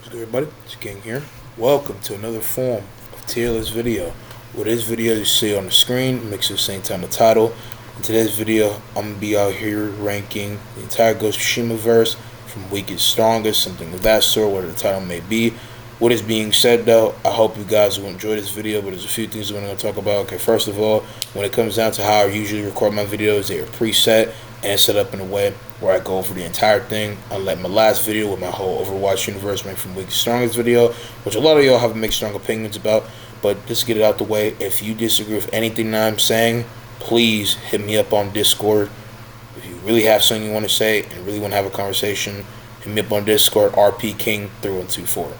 What's good, everybody? It's King here. Welcome to another form of tier list video. With this video you see on the screen, makes it the same time the title. In today's video, I'm gonna be out here ranking the entire Ghost of Tsushima verse from weakest strongest, something of that sort, whatever the title may be. What is being said though, I hope you guys will enjoy this video, but there's a few things I'm going to talk about. Okay, first of all, when it comes down to how I usually record my videos, they are preset and set up in a way where I go over the entire thing. Unlike my last video with my whole Overwatch universe ranked from weakest strongest video, which a lot of y'all have mixed strong opinions about, but just to get it out the way, if you disagree with anything that I'm saying, please hit me up on Discord. If you really have something you want to say and really want to have a conversation, hit me up on Discord, rpking3124.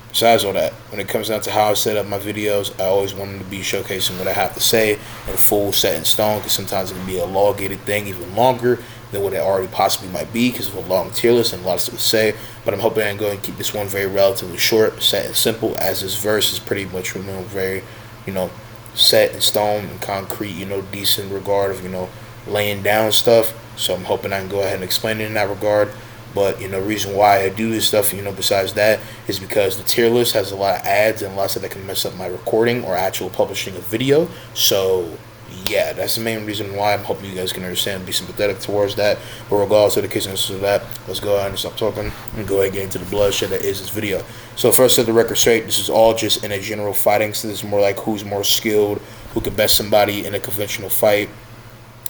Besides all that, when it comes down to how I set up my videos, I always want them to be showcasing what I have to say in full set in stone, because sometimes it can be a elongated thing, even longer than what it already possibly might be because of a long tier list and a lot of stuff to say. But I'm hoping I'm going to keep this one very relatively short, set and simple, as this verse is pretty much, very, set in stone and concrete, decent regard of, laying down stuff. So I'm hoping I can go ahead and explain it in that regard. But, reason why I do this stuff, besides that, is because the tier list has a lot of ads and lots of that can mess up my recording or actual publishing a video. So, yeah, that's the main reason why. I'm hoping you guys can understand and be sympathetic towards that. But regardless of the case of that, let's go ahead and stop talking and go ahead and get into the bloodshed that is this video. So first, set the record straight. This is all just in a general fighting. So this is more like who's more skilled, who can best somebody in a conventional fight.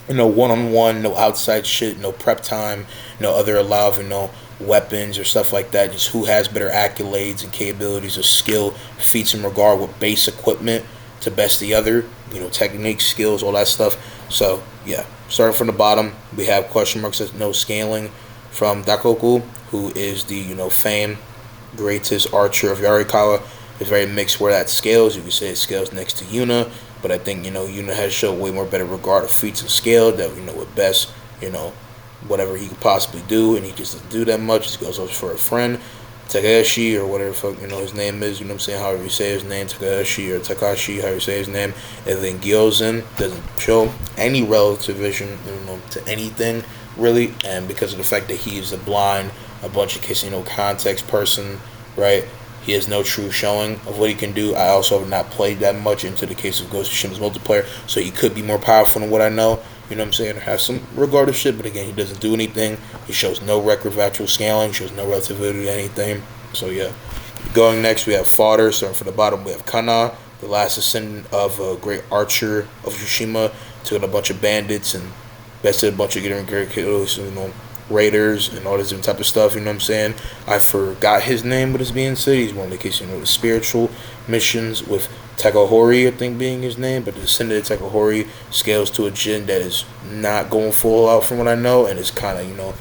One-on-one, no outside shit, no prep time, no other allowed, weapons or stuff like that. Just who has better accolades and capabilities of skill, feats in regard with base equipment to best the other, techniques, skills, all that stuff. So, yeah, starting from the bottom, we have question marks as no scaling from Dakoku, who is the, famed greatest archer of Yarikawa. It's very mixed where that scales. You could say it scales next to Yuna. But I think, Yuna has shown way more better regard of feats and skill that, with best, whatever he could possibly do. And he just doesn't do that much. He goes over for a friend, Takahashi, or whatever fuck, his name is. However you say his name, Takahashi or Takashi, however you say his name. And then Gyozin doesn't show any relativism, to anything, really. And because of the fact that he is a bunch of kids, context person, right? He has no true showing of what he can do. I also have not played that much into the case of Ghost of Tsushima's multiplayer, so he could be more powerful than what I know. Or have some regard of shit, but again, he doesn't do anything. He shows no record of actual scaling, shows no relativity to anything. So yeah. Going next, we have fodder. Starting from the bottom, we have Kana, the last descendant of a great archer of Tsushima. Took a bunch of bandits and bested a bunch of getting great kills, raiders and all this different type of stuff, I forgot his name, but it's being said. He's one of the case, the spiritual missions with Takahori, I think, being his name, but the descendant of Takahori scales to a Jin that is not going full out from what I know, and is kind of,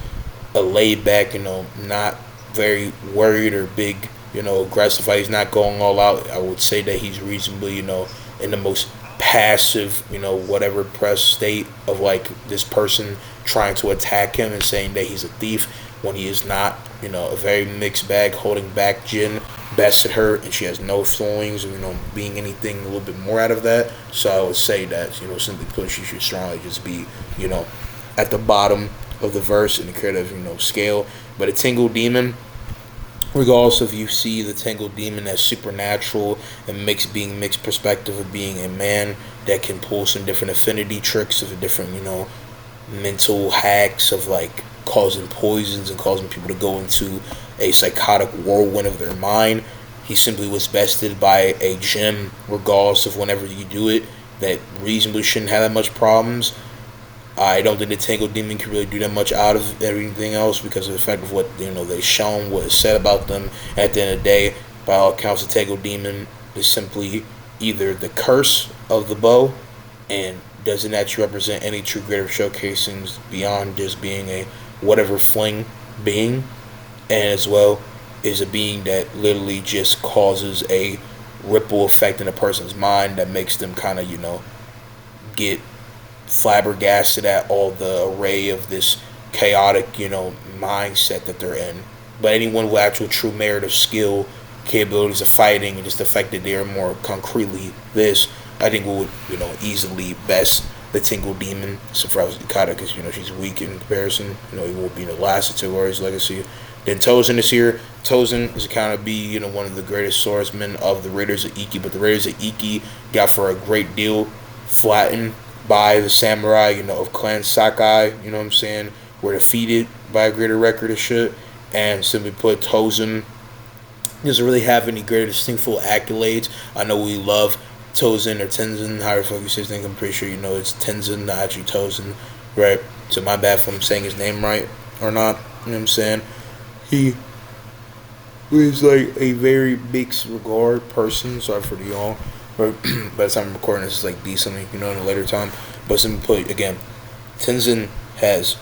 a laid back, not very worried or big, aggressive fight. He's not going all out. I would say that he's reasonably, in the most passive, whatever press state of like this person trying to attack him and saying that he's a thief when he is not, a very mixed bag, holding back Jin, bested her, and she has no feelings, being anything a little bit more out of that. So I would say that, simply put, she should strongly just be, at the bottom of the verse in the creative, scale. But a Tingle Demon, regardless if you see the Tangled Demon as supernatural and being mixed perspective of being a man that can pull some different affinity tricks of different, mental hacks of like causing poisons and causing people to go into a psychotic whirlwind of their mind. He simply was bested by a gem, regardless of whenever you do it, that reasonably shouldn't have that much problems. I don't think the Tangled Demon can really do that much out of everything else because of the fact of what they've shown, what is said about them. And at the end of the day, by all accounts, the Tangled Demon is simply either the curse of the bow and doesn't actually represent any true creative showcasings beyond just being a whatever fling being, and as well is a being that literally just causes a ripple effect in a person's mind that makes them kind of get flabbergasted at all the array of this chaotic, mindset that they're in. But anyone with actual true merit of skill, capabilities of fighting, and just the fact that they are more concretely this, I think would, easily best the Tingle Demon. So for Yukata, because, she's weak in comparison. He won't be in the last of Togori's legacy. Then Tozen is here. Tozen is kind of be, one of the greatest swordsmen of the Raiders of Iki, but the Raiders of Iki got for a great deal flattened by the samurai, of Clan Sakai, you know what I'm saying, were defeated by a greater record of shit. And simply put, Tozen doesn't really have any greater distinctful accolades. I know we love Tozen or Tenzin, however the fuck you say his name. I'm pretty sure it's Tenzin, not actually Tozen, right? So my bad if I'm saying his name right or not, you know what I'm saying? He is like a very big regard person. Sorry for the yawn. But by the time I'm recording this, is like decently, in a later time. But simply put, again, Tenzin has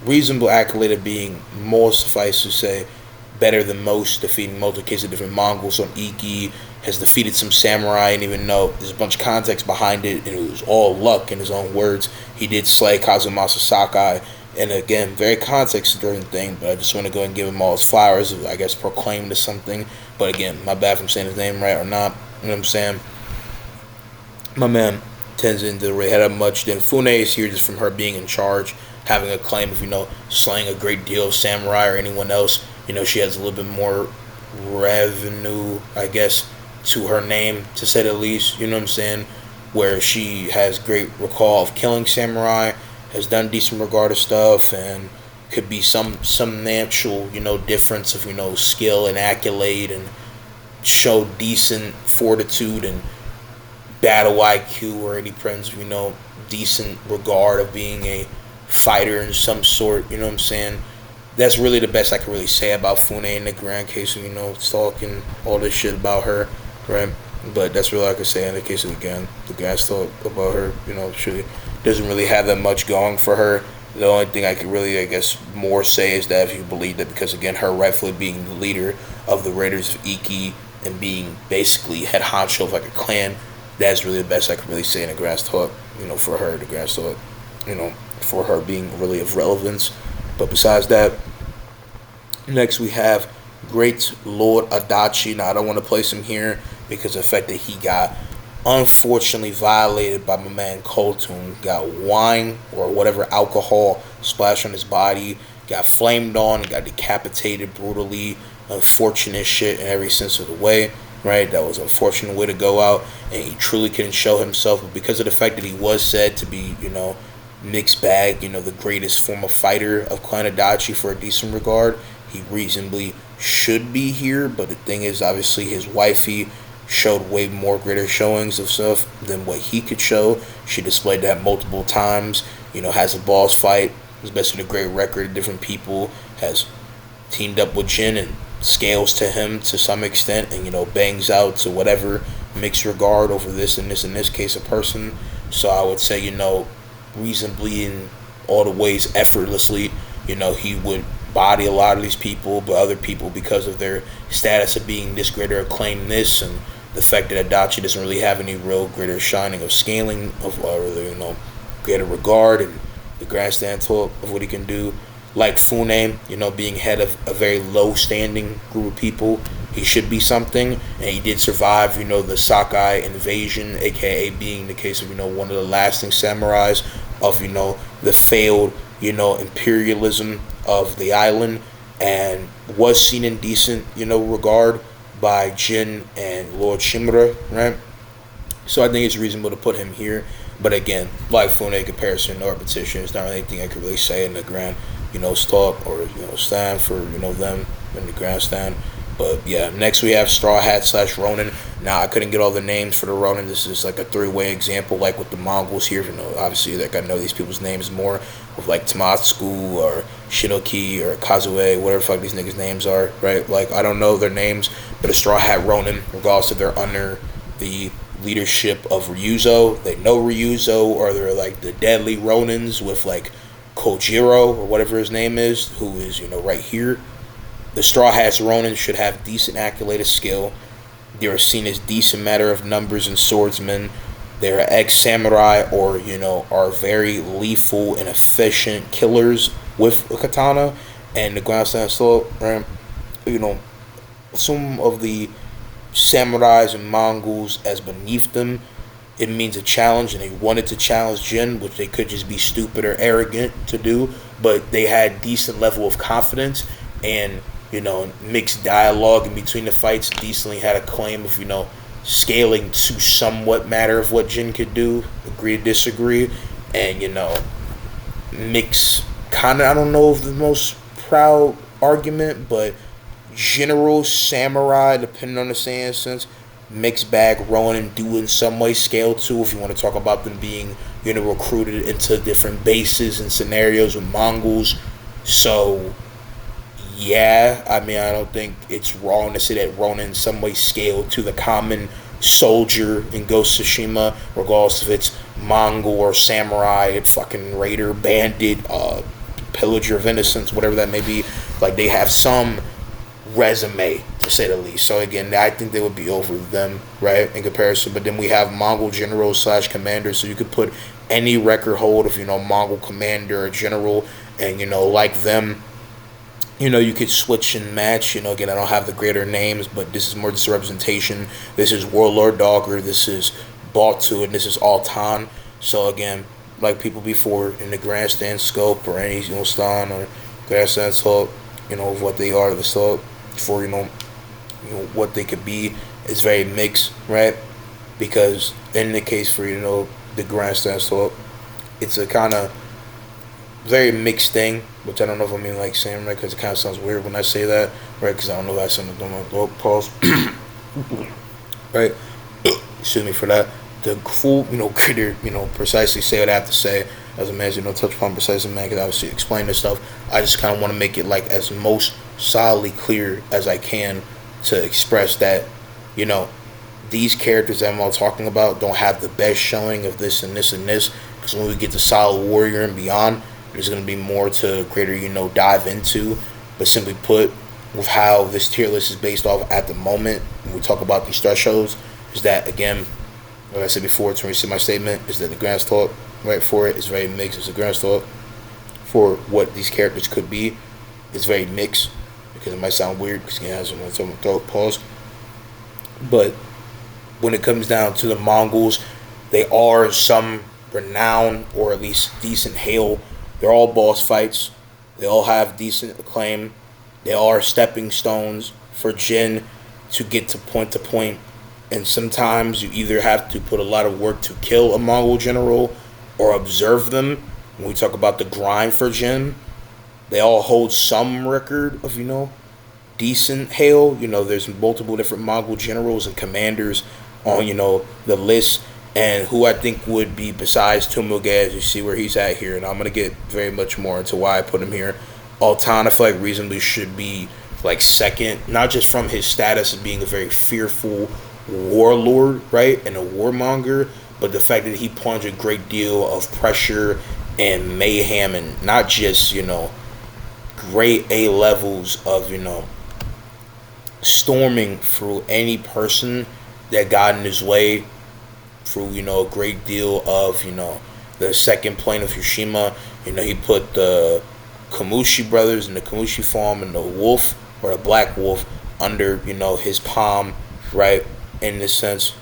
reasonable accolade of being more, suffice to say, better than most, defeating multiple cases of different Mongols on Iki, has defeated some samurai, and even though there's a bunch of context behind it, and it was all luck in his own words, he did slay Kazumasa Sakai. And again, very context-driven thing, but I just want to go and give him all his flowers, I guess proclaimed as something. But again, my bad if I'm saying his name right or not, you know what I'm saying? My man, Tenzin didn't really have much. Then Fune is here just from her being in charge, having a claim of, slaying a great deal of samurai or anyone else. She has a little bit more revenue, I guess, to her name, to say the least, you know what I'm saying? Where she has great recall of killing samurai, has done decent regard of stuff, and could be some natural, difference of, skill and accolade, and show decent fortitude and battle IQ, or any friends, decent regard of being a fighter in some sort, you know what I'm saying? That's really the best I can really say about Fune in the grand case of, talking all this shit about her, right? But that's really all I can say in the case of, again, the guys talk about her, she doesn't really have that much going for her. The only thing I could really, I guess, more say is that if you believe that, because, again, her rightfully being the leader of the Raiders of Iki and being basically head honcho of, like, a clan, that's really the best I could really say in the grass talk, for her, the grass talk, for her being really of relevance. But besides that, next we have Great Lord Adachi. Now, I don't want to place him here because of the fact that he got unfortunately violated by my man Koltun. Got wine or whatever alcohol splashed on his body, got flamed on, got decapitated brutally. Unfortunate shit in every sense of the way, right? That was an unfortunate way to go out, and he truly couldn't show himself. But because of the fact that he was said to be, mixed bag, the greatest former fighter of Clan Adachi for a decent regard, he reasonably should be here. But the thing is, obviously, his wifey showed way more greater showings of stuff than what he could show. She displayed that multiple times, has a boss fight, has basically a great record of different people, has teamed up with Jin and scales to him to some extent, and, bangs out to whatever mixed regard over this and this, in this case, a person. So I would say, reasonably in all the ways, effortlessly, he would body a lot of these people, but other people, because of their status of being this greater acclaim, this, and the fact that Adachi doesn't really have any real greater shining of scaling of, or greater regard and the grandstand talk of what he can do. Like Fune, being head of a very low standing group of people, he should be something, and he did survive, the Sakai invasion, aka being the case of, one of the lasting samurais of, the failed, imperialism of the island, and was seen in decent, regard by Jin and Lord Shimura, right? So I think it's reasonable to put him here. But again, like Fune, comparison, no repetition. It's not really anything I could really say in the grand, talk or, stand for, them in the grandstand. But yeah, next we have Straw Hat / Ronin. Now, I couldn't get all the names for the Ronin. This is like a three-way example, like with the Mongols here. Obviously, like, I know these people's names more, with like Tamatsuku or Shinoki or Kazue, whatever the fuck these niggas' names are, right? Like, I don't know their names, but a Straw Hat Ronin, regardless if they're under the leadership of Ryuzo, they know Ryuzo, or they're like the deadly Ronins with like Kojiro or whatever his name is, who is, right here. The Straw Hats Ronin should have decent accolade of skill. They are seen as decent matter of numbers and swordsmen. They're ex-samurai or, are very lethal and efficient killers with a katana and the grandstand sword, right? Some of the samurais and Mongols as beneath them, it means a challenge, and they wanted to challenge Jin, which they could just be stupid or arrogant to do, but they had decent level of confidence and mixed dialogue in between the fights decently had a claim of scaling to somewhat matter of what Jin could do, agree to disagree, and mix kind of, I don't know if the most proud argument, but general samurai, depending on the saying sense, mixed bag Ronin do in some way scale too. If you want to talk about them being recruited into different bases and scenarios with Mongols, so yeah, I mean, I don't think it's wrong to say that Ronin in some way scaled to the common soldier in Ghost of Tsushima, regardless if it's Mongol or samurai, fucking raider, bandit, pillager of innocence, whatever that may be. Like, they have some resume, to say the least. So again, I think they would be over them, right, in comparison. But then we have Mongol generals slash commanders, so you could put any record hold of Mongol commander or general, and like them. You could switch and match. Again, I don't have the greater names, but this is more just a representation. This is Warlord Dogger, this is Batu, and this is Altan. So again, like people before, in the grandstand scope or any stand or grandstand scope, of what they are, the scope for what they could be is very mixed, right? Because in the case for the grandstand scope, it's a kind of very mixed thing, which I don't know if I mean like saying right, because it kind of sounds weird when I say that, right? Because I don't know if I said it on my throat. Pause. Right? Excuse me for that. The full, critter, precisely say what I have to say. As a man, touch upon precisely, man, because obviously explain this stuff. I just kind of want to make it like as most solidly clear as I can to express that, these characters that I'm all talking about don't have the best showing of this and this and this. Because when we get to Solid Warrior and beyond, there's going to be more to greater, dive into. But simply put, with how this tier list is based off at the moment, when we talk about these thresholds, is that, again, like I said before, to restate my statement, is that the grand thought, right, for it is very mixed. It's a grand thought for what these characters could be. It's very mixed, because it might sound weird, because it has a throat, pause. But when it comes down to the Mongols, they are some renown, or at least decent hail. They're all boss fights. They all have decent acclaim. They are stepping stones for Jin to get to point. And sometimes you either have to put a lot of work to kill a Mongol general or observe them. When we talk about the grind for Jin, they all hold some record of, decent hail. There's multiple different Mongol generals and commanders on, the list. And who I think would be, besides Tumuge, as you see where he's at here, and I'm going to get very much more into why I put him here. Altan, I feel like reasonably should be like second, not just from his status of being a very fearful warlord, right, and a warmonger, but the fact that he plunged a great deal of pressure and mayhem, and not just, great A levels of, storming through any person that got in his way, through, a great deal of, the second plane of Tsushima. He put the Kamushi brothers and the Kamushi farm and the wolf, or a black wolf, under, his palm, right, in this sense.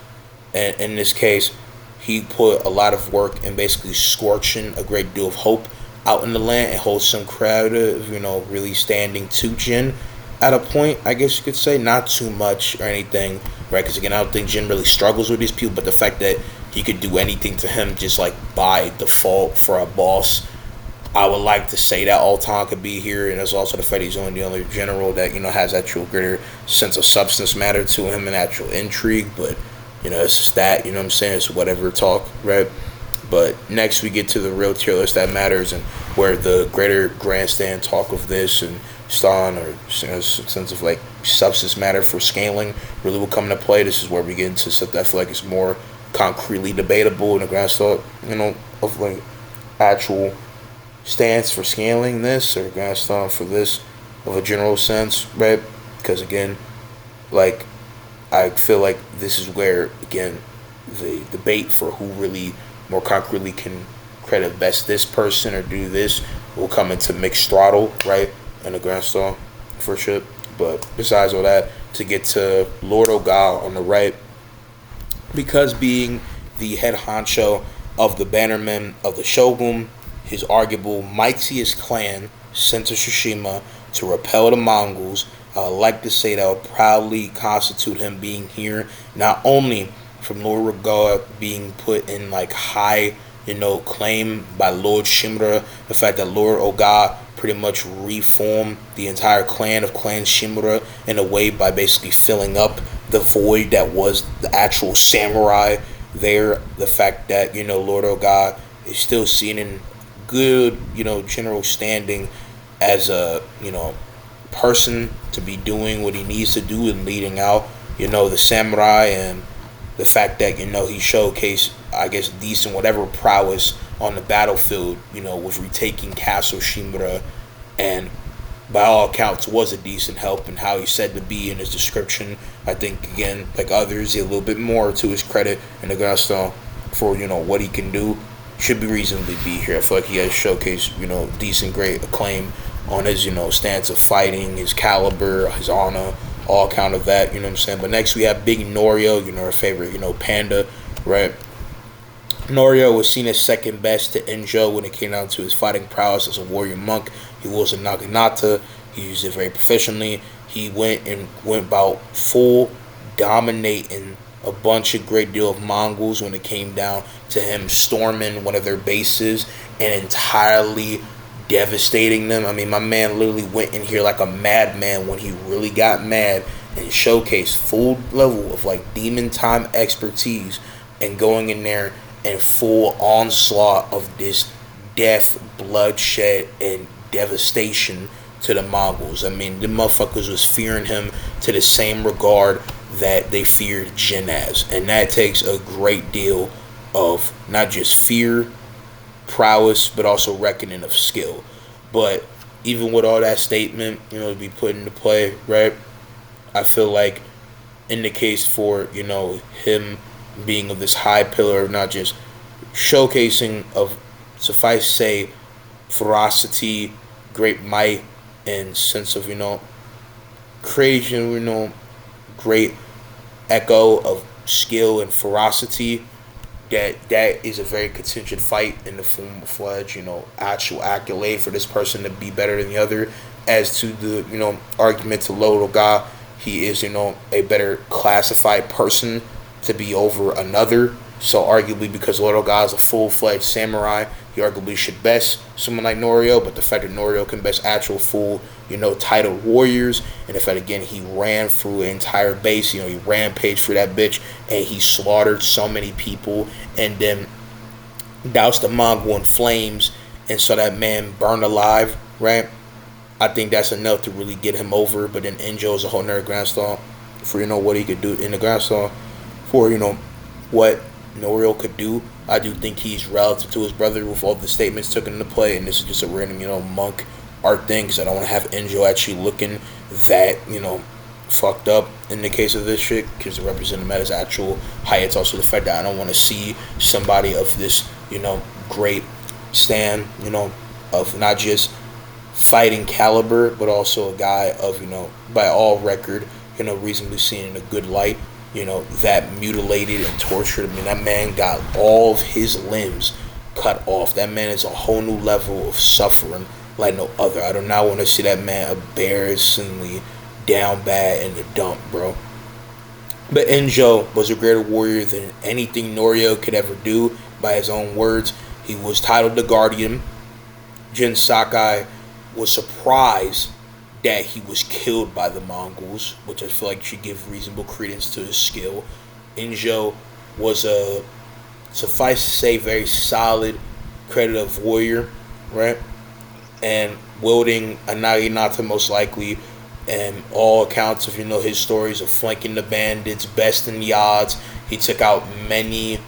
And in this case, he put a lot of work in basically scorching a great deal of hope out in the land and hold some crowd of, really standing to Jin at a point, I guess you could say. Not too much or anything, right? Because again, I don't think Jin really struggles with these people, but the fact that he could do anything to him just like by default for a boss, I would like to say that Altan could be here. And there's also the fact he's only the only general that, has actual greater sense of substance matter to him and actual intrigue. But, it's just that, what I'm saying? It's whatever talk, right? But next we get to the real tier list that matters, and where the greater grandstand talk of this and Stan, or sense of like substance matter for scaling really will come into play. This is where we get into stuff that I feel like is more concretely debatable in the grand thought, of like actual stance for scaling this, or grand thought for this of a general sense, right? Because again, like, I feel like this is where, again, the debate for who really more concretely can credit best this person or do this will come into mixed throttle, right, in the grand star for sure. But besides all that, to get to Lord Ogal on the right, because being the head honcho of the bannermen of the Shogun, his arguable mightiest clan, Sento Tsushima, to repel the Mongols. I would like to say that would proudly constitute him being here, not only from Lord Regard being put in like high, claim by Lord Shimura, the fact that Lord Oga pretty much reformed the entire clan of Clan Shimura in a way by basically filling up the void that was the actual samurai there. The fact that, Lord Oga is still seen in good, general standing as a, person to be doing what he needs to do and leading out, the samurai, and the fact that, he showcased, I guess, decent whatever prowess on the battlefield, with retaking Castle Shimura, and by all accounts was a decent help, and how he's said to be in his description. I think, again, like others, a little bit more to his credit in the Gaston for, what he can do. Should be reasonably be here. I feel like he has showcased, decent, great acclaim on his, stance of fighting, his caliber, his honor, all account of that, what I'm saying? But next we have Big Norio, our favorite, panda, right? Norio was seen as second best to Enjo when it came down to his fighting prowess as a warrior monk. He was a Naginata. He used it very proficiently. He went about full dominating a great deal of Mongols when it came down to him storming one of their bases and entirely devastating them. I mean, my man literally went in here like a madman when he really got mad and showcased full level of like demon time expertise and going in there and full onslaught of this death, bloodshed, and devastation to the Mongols. I mean, the motherfuckers was fearing him to the same regard that they feared Jin as. And that takes a great deal of not just fear, prowess, but also reckoning of skill. But even with all that statement, to be put into play, right? I feel like in the case for, him being of this high pillar of not just showcasing of, suffice to say, ferocity, great might, and sense of, creation, great echo of skill and ferocity, that is a very contingent fight in the form of fledged, actual accolade for this person to be better than the other. As to the, argument to Lord Oga, he is, a better classified person to be over another. So arguably, because Lord Oga is a full-fledged samurai, he arguably should best someone like Norio, but the fact that Norio can best actual full, titled warriors, and the fact, again, he ran through an entire base, he rampaged through that bitch, and he slaughtered so many people, and then doused the Mongol in flames, and so that man burned alive, right? I think that's enough to really get him over. But then Enjo is a whole nother grandstand for, what he could do in the grandstand, for, what Norio could do. I do think he's relative to his brother with all the statements taken into play, and this is just a random, monk art thing, because I don't want to have Enjo actually looking that, fucked up in the case of this shit, because to represent him at his actual height. It's also the fact that I don't want to see somebody of this, great stand, of not just fighting caliber, but also a guy of, by all record, reasonably seen in a good light, that mutilated and tortured. I mean, that man got all of his limbs cut off. That man is a whole new level of suffering like no other. I do not want to see that man embarrassingly down bad in the dump, bro. But Enjo was a greater warrior than anything Norio could ever do. By his own words, he was titled the Guardian. Jin Sakai was surprised that he was killed by the Mongols, which I feel like should give reasonable credence to his skill. Enjo was a, suffice to say, very solid, creditive warrior, right? And wielding a Naginata most likely, and all accounts of, his stories of flanking the bandits, best in the odds. He took out many,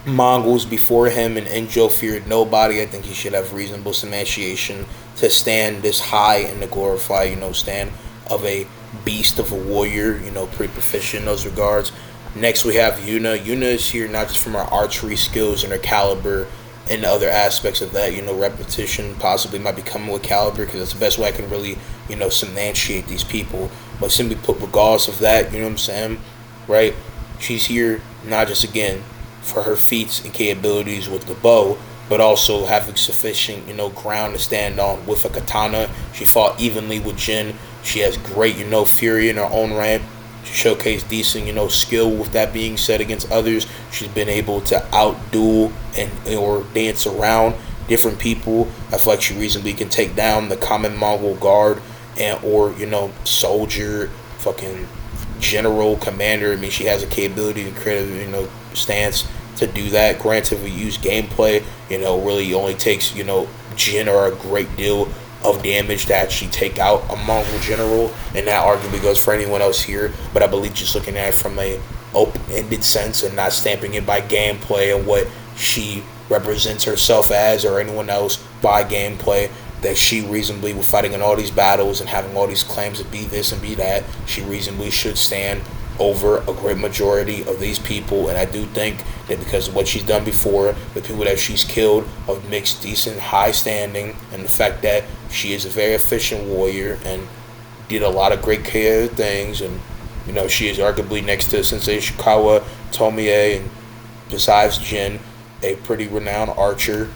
Mongols before him, and Enjo feared nobody. I think he should have reasonable substantiation to stand this high and to glorify, stand of a beast of a warrior, pretty proficient in those regards. Next we have Yuna. Yuna is here not just from her archery skills and her caliber and the other aspects of that, repetition possibly might be coming with caliber, because that's the best way I can really, substantiate these people. But simply put, regardless of that, what I'm saying, right? She's here not just, again, for her feats and capabilities with the bow, but also having sufficient, ground to stand on with a katana. She fought evenly with Jin. She has great, fury in her own right. She showcased decent, skill. With that being said, against others, she's been able to outduel and or dance around different people. I feel like she reasonably can take down the common Mongol guard and or soldier, fucking general, commander. I mean, she has a capability to create a stance to do that. Granted, if we use gameplay, really only takes Jin or a great deal of damage to actually take out a Mongol general, and that arguably goes for anyone else here. But I believe just looking at it from a open-ended sense and not stamping it by gameplay and what she represents herself as or anyone else by gameplay, that she reasonably, with fighting in all these battles and having all these claims to be this and be that, she reasonably should stand over a great majority of these people. And I do think that because of what she's done before, the people that she's killed of mixed, decent, high standing, and the fact that she is a very efficient warrior and did a lot of great things, and she is arguably, next to Sensei Shikawa, Tomie, and besides Jin, a pretty renowned archer.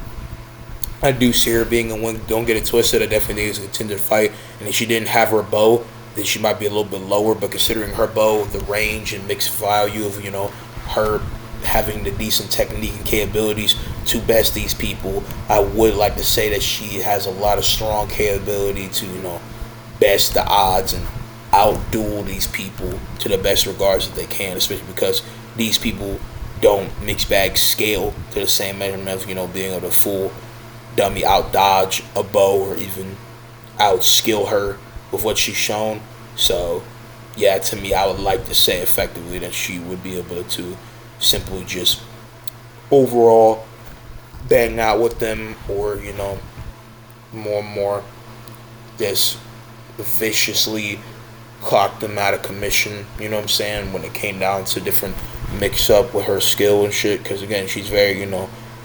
I do see her being a win. Don't get it twisted. I definitely think it's a contender fight. And if she didn't have her bow, then she might be a little bit lower. But considering her bow, the range and mixed value of her having the decent technique and capabilities to best these people, I would like to say that she has a lot of strong capability to best the odds and outduel these people to the best regards that they can. Especially because these people don't mixed bag scale to the same measurement of being able to full dummy out dodge a bow or even out skill her with what she's shown. So yeah, to me, I would like to say effectively that she would be able to simply just overall bang out with them, or more and more just viciously clock them out of commission, you know what I'm saying, when it came down to different mix up with her skill and shit. Because again, she's very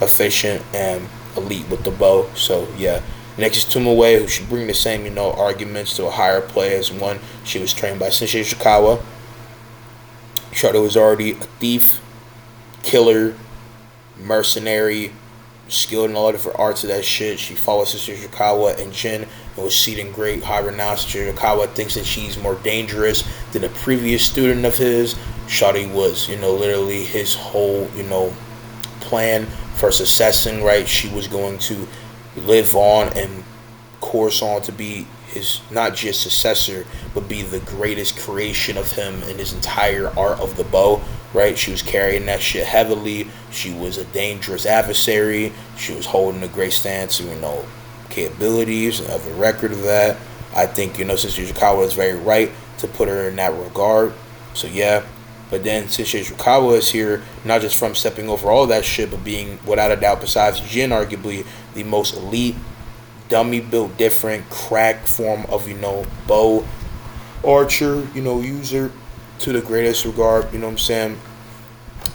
efficient and elite with the bow. So yeah, next is Tumaway, who should bring the same arguments to a higher play as one. She was trained by Sensei Shikawa. Shota was already a thief, killer, mercenary, skilled in a lot of different arts of that shit. She followed Sensei Shikawa and Jin and was seating great high renown. Sensei Shikawa thinks that she's more dangerous than a previous student of his. Shotty was literally his whole plan for successing, right? She was going to live on and course on to be his not just successor, but be the greatest creation of him in his entire art of the bow, right? She was carrying that shit heavily. She was a dangerous adversary. She was holding a great stance of capabilities and have a record of that. I think Sensei Shikawa is very right to put her in that regard. So yeah. But then Sensei Shikawa is here, not just from stepping over all that shit, but being, without a doubt, besides Jin, arguably the most elite, dummy built different, crack form of, bow archer, user to the greatest regard, what I'm saying?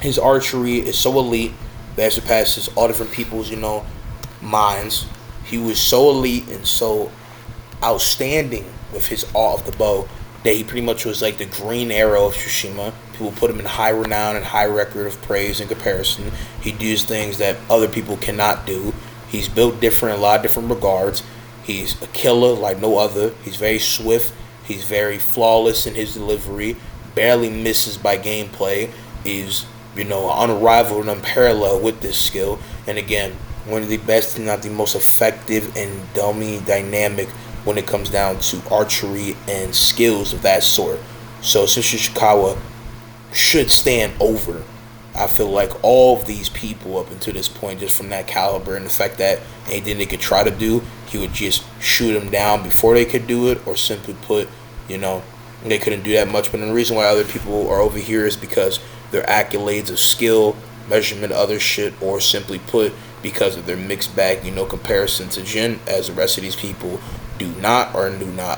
His archery is so elite that it surpasses all different people's, minds. He was so elite and so outstanding with his art of the bow that he pretty much was like the green arrow of Tsushima. People put him in high renown and high record of praise in comparison. He does things that other people cannot do. He's built different in a lot of different regards. He's a killer like no other. He's very swift. He's very flawless in his delivery. Barely misses by gameplay. He's, unrivaled and unparalleled with this skill. And again, one of the best, if not the most effective and dummy dynamic when it comes down to archery and skills of that sort. So Sensei Shikawa should stand over, I feel like, all of these people up until this point, just from that caliber, and the fact that anything they could try to do, he would just shoot them down before they could do it, or simply put, they couldn't do that much. But the reason why other people are over here is because their accolades of skill, measurement, other shit, or simply put, because of their mixed bag, comparison to Jin, as the rest of these people do not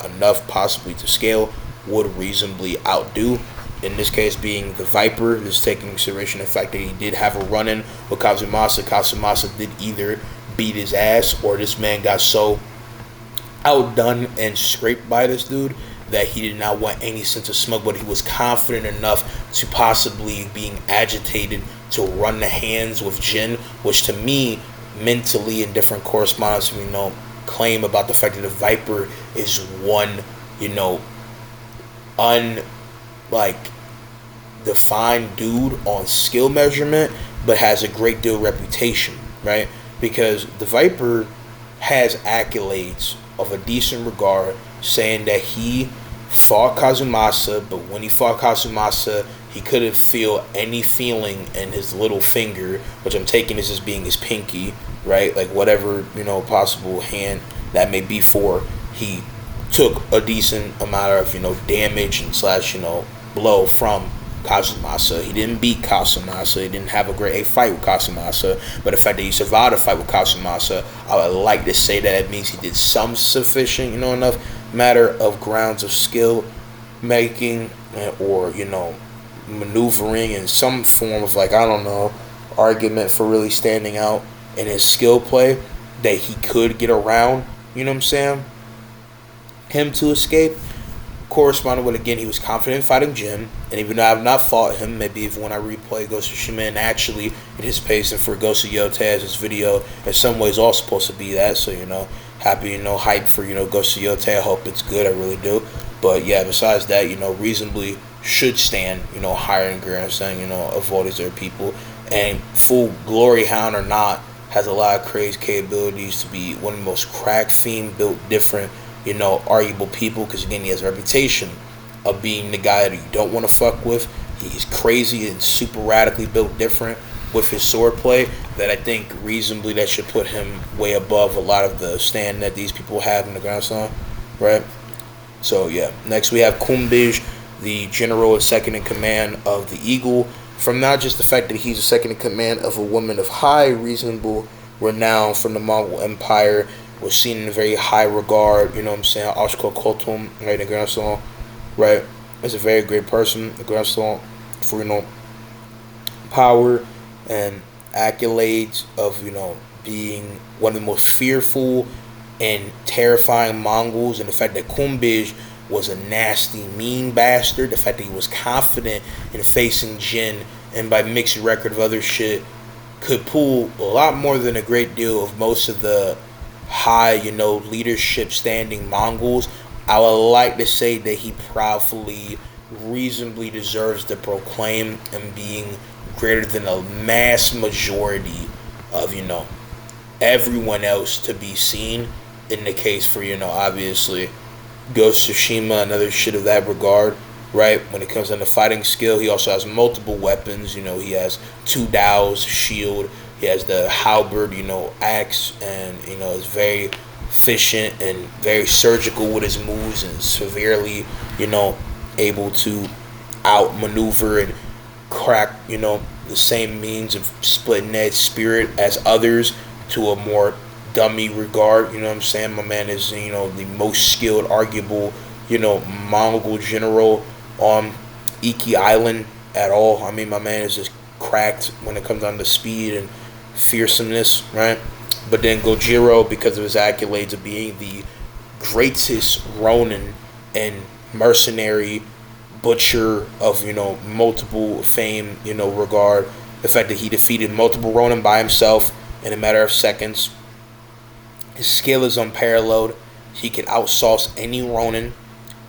enough possibly to scale, would reasonably outdo. In this case being the Viper, just taking consideration the fact that he did have a run-in with Kazumasa. Kazumasa did either beat his ass, or this man got so outdone and scraped by this dude that he did not want any sense of smoke, but he was confident enough to possibly being agitated to run the hands with Jin, which to me mentally, and different correspondents, claim about the fact that the Viper is one, un like defined dude on skill measurement, but has a great deal of reputation, right? Because the Viper has accolades of a decent regard, saying that he fought Kazumasa, but when he fought Kazumasa, he couldn't feel any feeling in his little finger, which I'm taking as just being his pinky, right? Like whatever, possible hand that may be for, he took a decent amount of, damage and slash, blow from Kazumasa. He didn't beat Kazumasa. He didn't have a great fight with Kazumasa. But the fact that he survived a fight with Kazumasa, I would like to say that it means he did some sufficient, enough matter of grounds of skill making, or, maneuvering in some form of, like, I don't know, argument for really standing out in his skill play that he could get around, him to escape. Corresponding with, again, he was confident in fighting Jin, and even though I have not fought him, maybe if when I replay Ghost of Tsushima, and actually in his pace, and for Ghost of Yotei as his video in some ways all supposed to be that, so happy, hype for Ghost of Yotei. I hope it's good, I really do. But yeah, besides that, reasonably should stand higher in grandstand, of all these other people, and full glory hound or not, has a lot of crazy capabilities to be one of the most crack fiend built different arguable people, because again, he has a reputation of being the guy that you don't want to fuck with. He's crazy and super radically built different with his swordplay, that I think reasonably that should put him way above a lot of the stand that these people have in the ground song, right? So yeah, next we have Kumbij, the general and second in command of the Eagle, from not just the fact that he's a second in command of a woman of high reasonable renown from the Mongol Empire, was seen in a very high regard, Ashko Kotum, right, in the ground song, right, is a very great person, the ground song, for, power and accolades of, being one of the most fearful and terrifying Mongols, and the fact that Kumbij was a nasty, mean bastard, the fact that he was confident in facing Jin, and by mixed record of other shit, could pull a lot more than a great deal of most of the high, leadership standing Mongols. I would like to say that he proudly, reasonably deserves to proclaim and being greater than a mass majority of, everyone else to be seen. In the case for, obviously, Ghost of Tsushima and other shit of that regard, right? When it comes down to fighting skill, he also has multiple weapons. He has 2 dows, shield. He has the halberd, axe, and, is very efficient and very surgical with his moves, and severely, able to outmaneuver and crack, the same means of splitting that spirit as others to a more dummy regard. My man is, the most skilled, arguable, Mongol general on Iki Island at all. My man is just cracked when it comes down to speed and fearsomeness, right? But then Gojiro, because of his accolades of being the greatest Ronin and mercenary butcher of, multiple fame, regard, the fact that he defeated multiple Ronin by himself in a matter of seconds. His skill is unparalleled. He can outsauce any Ronin.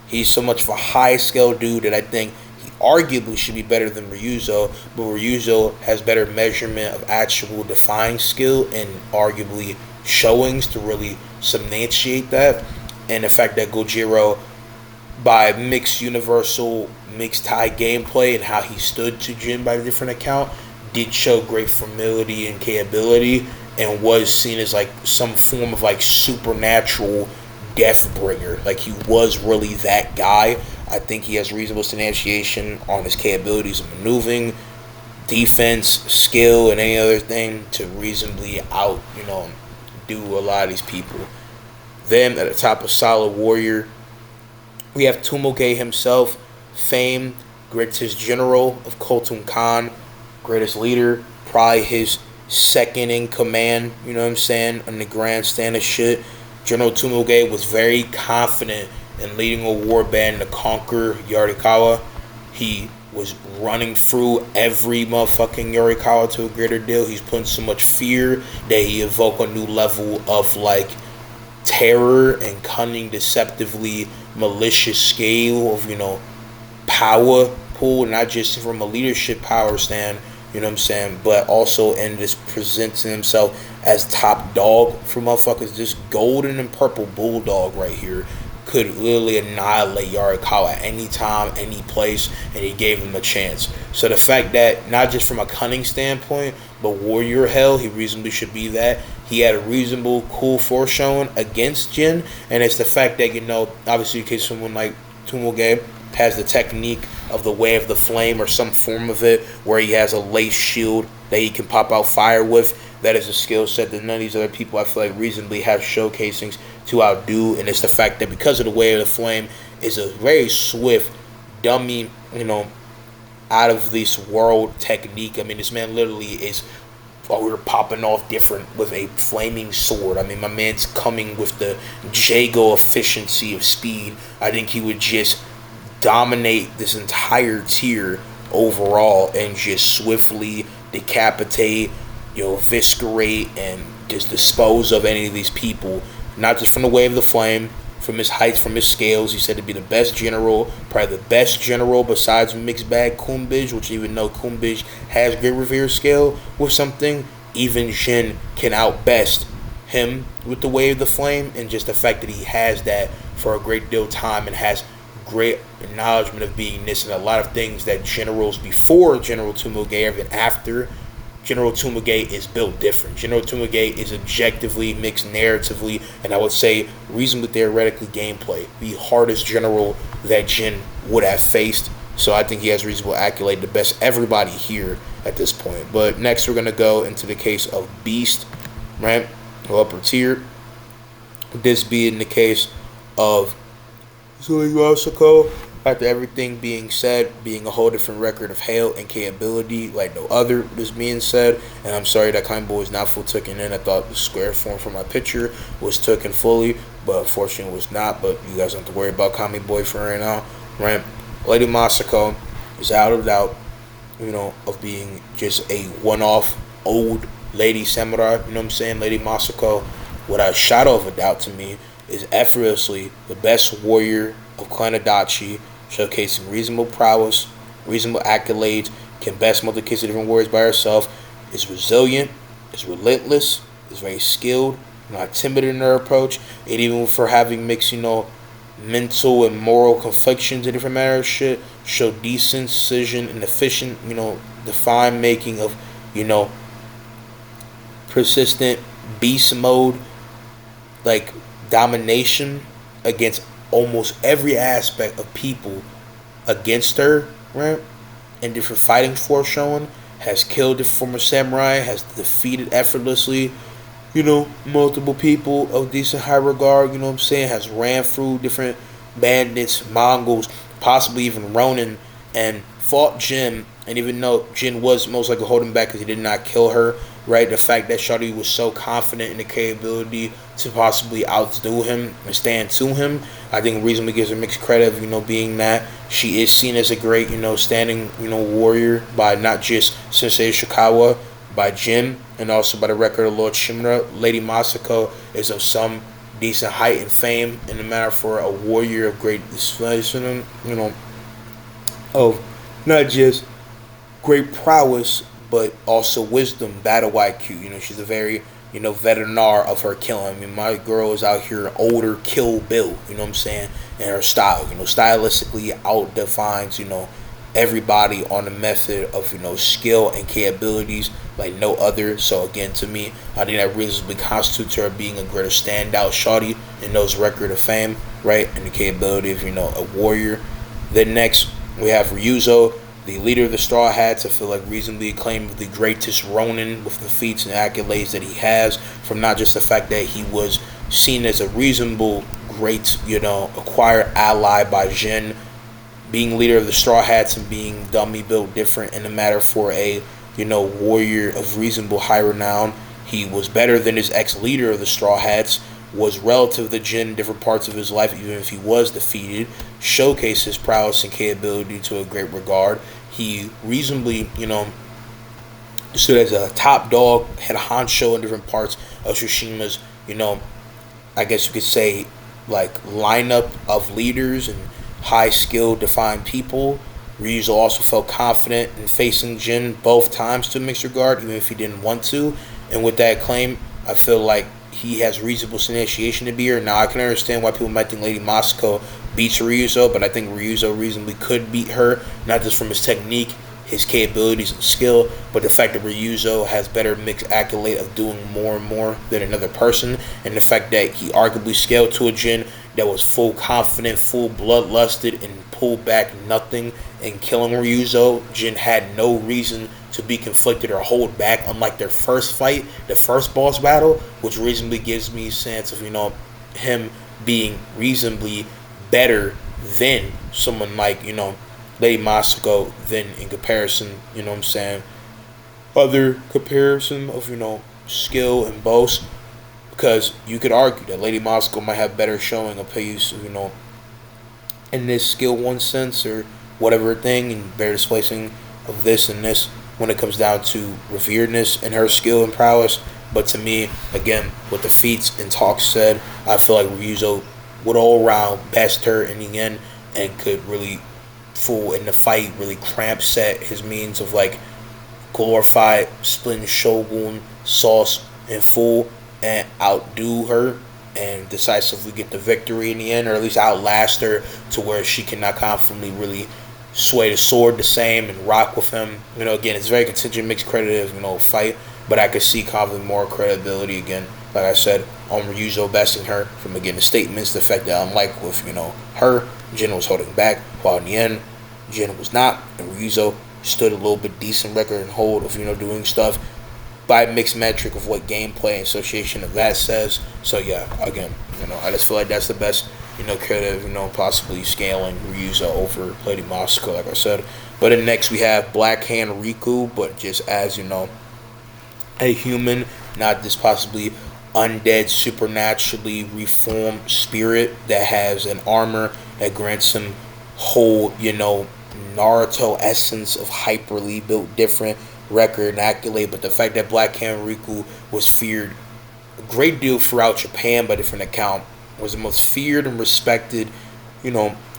He's so much of a high skill dude that I think arguably should be better than Ryuzo, but Ryuzo has better measurement of actual defined skill and arguably showings to really substantiate that. And the fact that Gojiro, by mixed universal, mixed Thai gameplay and how he stood to Jin by a different account, did show great familiarity and capability, and was seen as like some form of like supernatural deathbringer. Like he was really that guy. I think he has reasonable substantiation on his capabilities of maneuvering, defense, skill, and any other thing to reasonably do a lot of these people. Then at the top of Solid Warrior, we have Tumoge himself, famed, greatest general of Khotun Khan, greatest leader, probably his second in command, on the grandstand of shit. General Tumoge was very confident in leading a war band to conquer Yarikawa. He was running through every motherfucking Yorikawa to a greater deal. He's putting so much fear that he evoked a new level of like terror and cunning, deceptively malicious scale of, power pool, not just from a leadership power stand, but also in this presenting himself as top dog for motherfuckers. This golden and purple bulldog right here could literally annihilate Yarikawa at any time, any place, and he gave him a chance. So the fact that, not just from a cunning standpoint, but warrior hell, he reasonably should be that. He had a reasonable, cool foreshowing against Jin, and it's the fact that, obviously in case someone like Tsumoge has the technique of the way of the flame or some form of it, where he has a lace shield that he can pop out fire with. That is a skill set that none of these other people, I feel like, reasonably have showcasings to outdo. And it's the fact that because of the way of the flame is a very swift, dummy, out of this world technique. I mean, this man literally is, we were popping off different with a flaming sword. I mean, my man's coming with the Jago efficiency of speed. I think he would just dominate this entire tier overall and just swiftly decapitate, eviscerate, and just dispose of any of these people. Not just from the way of the flame, from his height, from his scales. He said to be the best general, probably the best general besides mixed bag Kumbij, which even though Kumbij has great revere scale with something, even Jin can outbest him with the way of the flame, and just the fact that he has that for a great deal of time and has great acknowledgement of being this and a lot of things that generals before General Tsumoge and after General Tsumoge is built different. General Tsumoge is objectively, mixed narratively, and I would say reasonably theoretically gameplay, the hardest general that Jin would have faced. So I think he has reasonable accolade to best everybody here at this point. But next we're going to go into the case of Beast, right? Upper tier. This being the case of Asako. After everything being said, being a whole different record of hail and capability like no other, this being said, and I'm sorry that Kind Boy is not full taken in. I thought the square form for my picture was taken fully, but unfortunately it was not. But you guys don't have to worry about Kami Boy for right now, right? Lady Masako is out of doubt, of being just a one-off old lady samurai, Lady Masako, without a shadow of a doubt to me, is effortlessly the best warrior of Clan Adachi, showcasing reasonable prowess, reasonable accolades, can best multiply different warriors by herself, is resilient, is relentless, is very skilled, not timid in her approach, and even for having mixed, mental and moral conflictions in different matters, show decent decision and efficient, defined making of, persistent beast mode, like domination against almost every aspect of people against her, right? And different fighting force showing, has killed the former samurai, has defeated effortlessly, multiple people of decent high regard, has ran through different bandits, Mongols, possibly even Ronin, and fought Jin. And even though Jin was most likely holding back because he did not kill her, right? The fact that Shawty was so confident in the capability to possibly outdo him and stand to him, I think reasonably gives her mixed credit of, being that she is seen as a great, standing, warrior by not just Sensei Ishikawa, by Jin, and also by the record of Lord Shimura. Lady Masako is of some decent height and fame in the matter for a warrior of great displacement, of not just great prowess, but also wisdom, battle IQ. She's a very, veterinar of her killing. I mean, my girl is out here older Kill Bill, and her style, stylistically out-defines, everybody on the method of, skill and capabilities like no other. So again, to me, I think that reasonably constitutes her being a greater standout shawty in those record of fame, right? And the capability of, a warrior. Then next, we have Ryuzo, the leader of the Straw Hats. I feel like reasonably acclaimed the greatest Ronin with the feats and accolades that he has, from not just the fact that he was seen as a reasonable, great, acquired ally by Jin, being leader of the Straw Hats and being dummy built different in the matter for a, warrior of reasonable high renown. He was better than his ex-leader of the Straw Hats, was relative to Jin in different parts of his life, even if he was defeated, showcased his prowess and capability to a great regard. He reasonably, stood as a top dog, had a honcho in different parts of Tsushima's, I guess you could say, like, lineup of leaders and high skill defined people. Ryuzo also felt confident in facing Jin both times to a mixed regard, even if he didn't want to. And with that claim, I feel like he has reasonable initiation to be here. Now, I can understand why people might think Lady Masako beats Ryuzo, but I think Ryuzo reasonably could beat her, not just from his technique, his capabilities and skill, but the fact that Ryuzo has better mixed accolade of doing more and more than another person, and the fact that he arguably scaled to a Jin that was full confident, full bloodlusted, and pulled back nothing in killing Ryuzo. Jin had no reason to be conflicted or hold back, unlike their first fight, the first boss battle, which reasonably gives me a sense of, him being reasonably better than someone like, Lady Masako than in comparison, other comparison of, skill and boast. Because you could argue that Lady Masako might have better showing of pace, in this skill one sense or whatever thing, and better displacing of this and this when it comes down to reveredness in her skill and prowess. But to me, again, with the feats and talks said, I feel like Ryuzo would all around best her in the end and could really fool in the fight, really cramp set his means of like glorified splitting Shogun sauce in full and outdo her and decisively get the victory in the end, or at least outlast her to where she cannot confidently really sway the sword the same and rock with him. Again, it's very contingent, mixed creditive, fight, but I could see confidently more credibility again, like I said, on Ryuzo besting her from, again, the statements, the fact that unlike with, her, Jin was holding back, while in the end, Jin was not, and Ryuzo stood a little bit decent record and hold of, doing stuff by mixed metric of what gameplay and association of that says. So yeah, again, I just feel like that's the best, creative, possibly scaling Ryuzo over Lady Masako, like I said. But then next we have Black Hand Riku, but just as, a human, not this possibly undead, supernaturally reformed spirit that has an armor that grants him whole, Naruto essence of hyperly built different record and accolade. But the fact that Black Hand Riku was feared a great deal throughout Japan by different account, was the most feared and respected,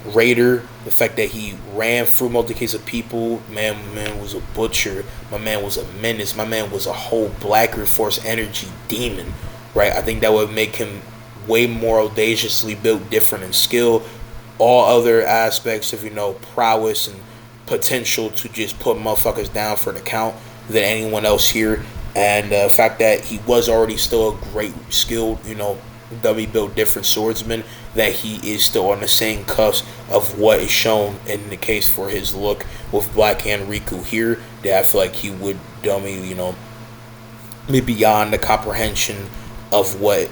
raider. The fact that he ran through multi-case of people, man was a butcher. My man was a menace. My man was a whole Blacker Force energy demon, right? I think that would make him way more audaciously built different in skill, all other aspects of, prowess and potential to just put motherfuckers down for the count than anyone else here. And the fact that he was already still a great skilled, dummy built different swordsman, that he is still on the same cusp of what is shown in the case for his look with Black Hand Riku here, that I feel like he would dummy, be beyond the comprehension of what,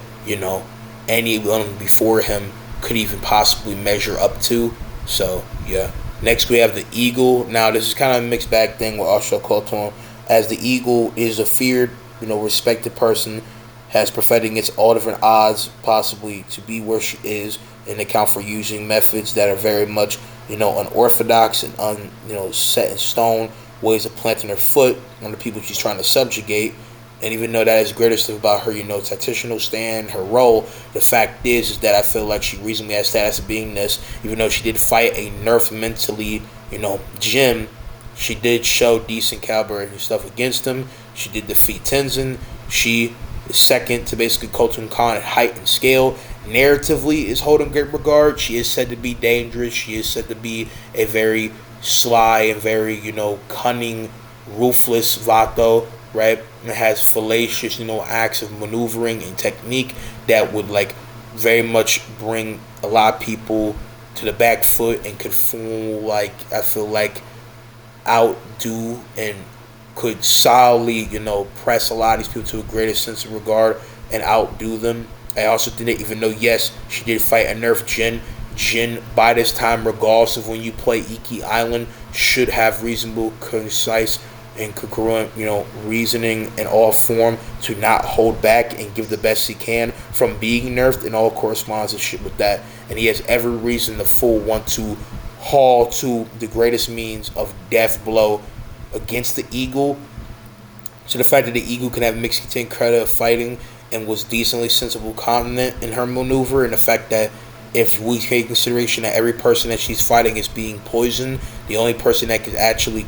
anyone before him could even possibly measure up to. So yeah. Next we have the Eagle. Now this is kind of a mixed bag thing with Osho Koton, as the Eagle is a feared, respected person, has perfected against all different odds possibly to be where she is, and account for using methods that are very much, unorthodox and set in stone ways of planting her foot on the people she's trying to subjugate. And even though that is greatest about her, tactitional stand, her role, the fact is that I feel like she reasonably has status of beingness. Even though she did fight a nerfed mentally, Jin, she did show decent caliber and stuff against him. She did defeat Tenzin. She is second to basically Khotun Khan at height and scale. Narratively is holding great regard. She is said to be dangerous. She is said to be a very sly and very, cunning, ruthless Vato, right? It has fallacious, acts of maneuvering and technique that would very much bring a lot of people to the back foot and could I feel like outdo and could solidly, press a lot of these people to a greater sense of regard and outdo them. I also think that even though, yes, she did fight a nerf Jin by this time, regardless of when you play Iki Island, should have reasonable, concise, and congruent, reasoning in all form to not hold back and give the best he can from being nerfed, and all corresponds to shit with that. And he has every reason to full want to haul to the greatest means of death blow against the Eagle. So the fact that the Eagle can have Mexican credit of fighting and was decently sensible, confident in her maneuver, and the fact that if we take consideration that every person that she's fighting is being poisoned, the only person that could actually,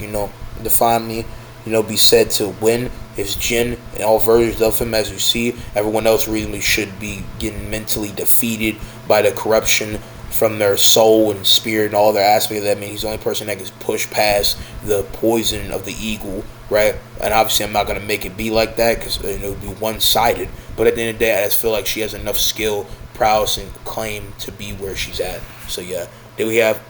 define me, be said to win is Jin and all versions of him. As you see, everyone else reasonably should be getting mentally defeated by the corruption from their soul and spirit and all their aspects of that. I mean, he's the only person that can push past the poison of the Eagle, right? And obviously, I'm not going to make it be like that because it would be one-sided. But at the end of the day, I just feel like she has enough skill, prowess, and claim to be where she's at. So yeah, then we have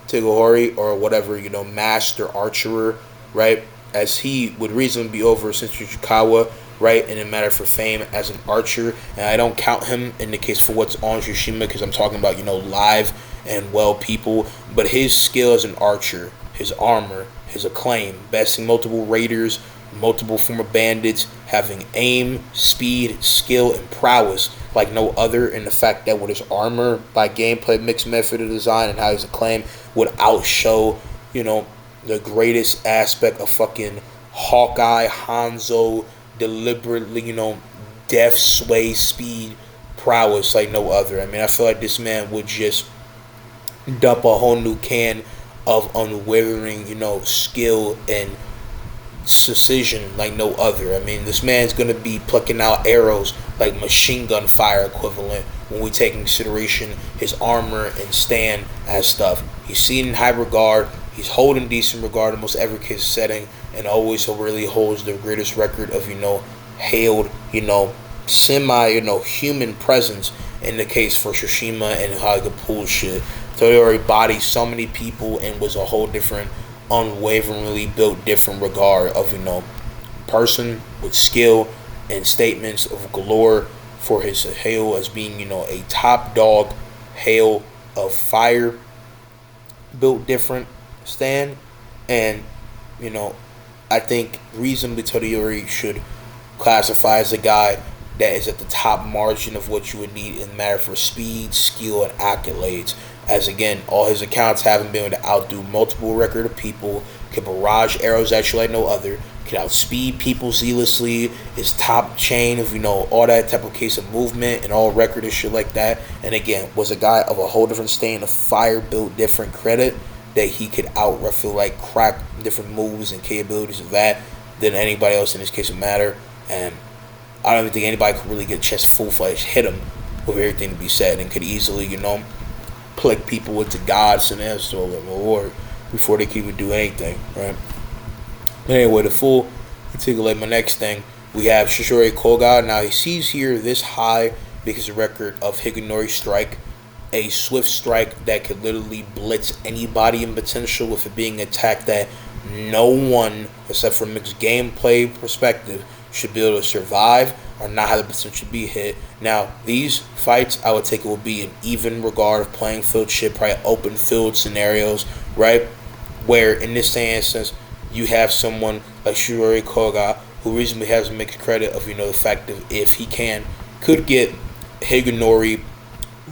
Tigahori, or whatever, master archer, right? As he would reasonably be over since Tsuchikawa, right, in a matter for fame as an archer. And I don't count him in the case for what's on Tsushima because I'm talking about, live and well people. But his skill as an archer, his armor, his acclaim, besting multiple raiders, multiple former bandits, having aim, speed, skill, and prowess like no other, and the fact that with his armor, by gameplay, mixed method of design, and how his acclaim would outshow, the greatest aspect of fucking Hawkeye, Hanzo, deliberately, death, sway, speed, prowess like no other. I mean, I feel like this man would just dump a whole new can of unwavering, skill and precision like no other. I mean, this man's gonna be plucking out arrows like machine gun fire equivalent when we take in consideration his armor and stand as stuff. He's seen in high regard. He's holding decent regard in almost every case setting, and always really holds the greatest record of hailed semi human presence in the case for Tsushima, and how he could pull shit. So he already bodied so many people and was a whole different, unwaveringly built different regard of person with skill and statements of galore for his hail as being a top dog hail of fire, built different stand. And I think reasonably Todayori should classify as a guy that is at the top margin of what you would need in matter for speed, skill, and accolades. As again, all his accounts haven't been able to outdo multiple record of people, can barrage arrows at you like no other, can outspeed people zealously, his top chain of, all that type of case of movement and all record and shit like that. And again, was a guy of a whole different stain of fire, built different credit, that he could out, I feel like, crack different moves and capabilities of that than anybody else in this case of matter. And I don't even think anybody could really get a chance full-fledged hit him with everything to be said, and could easily, click people into gods and so and Lord before they can even do anything, right? But anyway, to full articulate my next thing, we have Shishori Koga. Now he sees here this high because the record of Higanori Strike, a swift strike that could literally blitz anybody in potential with it being attacked that no one, except from mixed gameplay perspective, should be able to survive or not have the potential to be hit. Now, these fights, I would take it would be an even regard of playing field shit, probably open field scenarios, right? Where in this instance, you have someone like Shishori Koga who reasonably has to make credit of, the fact that if he could get Higanori